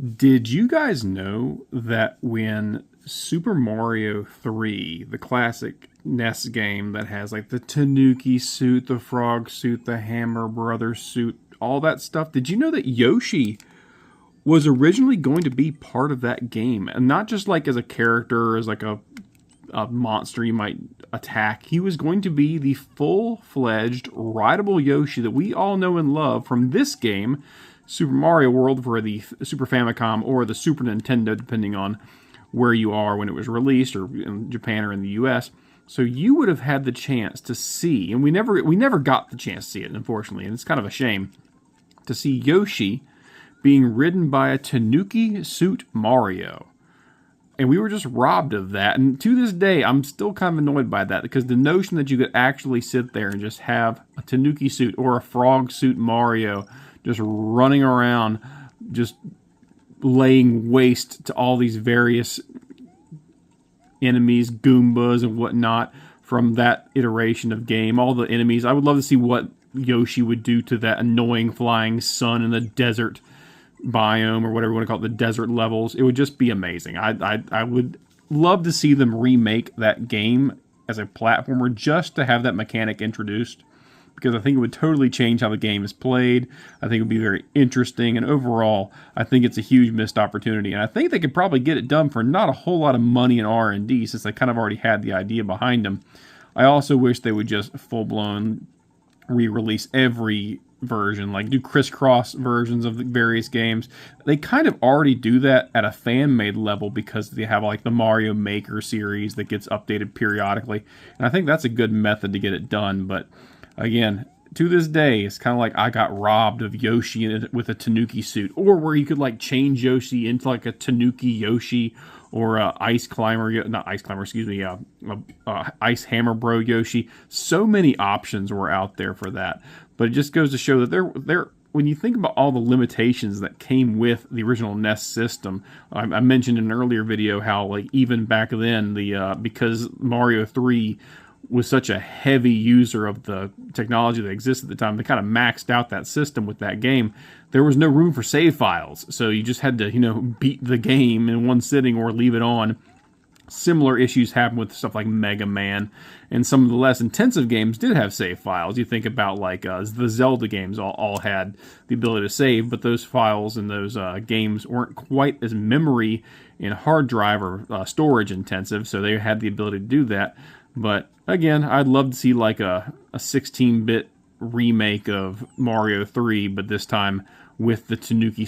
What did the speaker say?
Did you guys know that when Super Mario 3, the classic NES game that has like the Tanuki suit, the frog suit, the Hammer Brothers suit, all that stuff, did you know that Yoshi was originally going to be part of that game? And not just like as a character, as like a monster you might attack. He was going to be the full-fledged rideable Yoshi that we all know and love from this game, Super Mario World, for the Super Famicom or the Super Nintendo, depending on where you are when it was released, or in Japan or in the US. So you would have had the chance to see, and we never got the chance to see it, unfortunately, and it's kind of a shame, to see Yoshi being ridden by a Tanuki suit Mario. And we were just robbed of that. And to this day, I'm still kind of annoyed by that, because the notion that you could actually sit there and just have a Tanuki suit or a frog suit Mario just running around, just laying waste to all these various enemies, Goombas and whatnot, from that iteration of game. All the enemies. I would love to see what Yoshi would do to that annoying flying sun in the desert biome, or whatever you want to call it, the desert levels. It would just be amazing. I would love to see them remake that game as a platformer, just to have that mechanic introduced, because I think it would totally change how the game is played. I think it would be very interesting, and overall, I think it's a huge missed opportunity. And I think they could probably get it done for not a whole lot of money in R&D, since they kind of already had the idea behind them. I also wish they would just full-blown re-release every version, like do crisscross versions of the various games. They kind of already do that at a fan-made level, because they have like the Mario Maker series that gets updated periodically, and I think that's a good method to get it done. But again, to this day, it's kind of like I got robbed of Yoshi with a Tanuki suit, or where you could like change Yoshi into like a Tanuki Yoshi, or Ice Climber, not Ice Climber, excuse me, Ice Hammer Bro Yoshi. So many options were out there for that. But it just goes to show that there, when you think about all the limitations that came with the original NES system, I mentioned in an earlier video how, like, even back then, because Mario 3 was such a heavy user of the technology that existed at the time, they kind of maxed out that system with that game. There was no room for save files, so you just had to, beat the game in one sitting or leave it on. Similar issues happen with stuff like Mega Man, and some of the less intensive games did have save files. You think about like the Zelda games all had the ability to save, but those files in those games weren't quite as memory and hard drive or storage intensive, so they had the ability to do that. But again, I'd love to see like a 16-bit remake of Mario 3, but this time with the Tanuki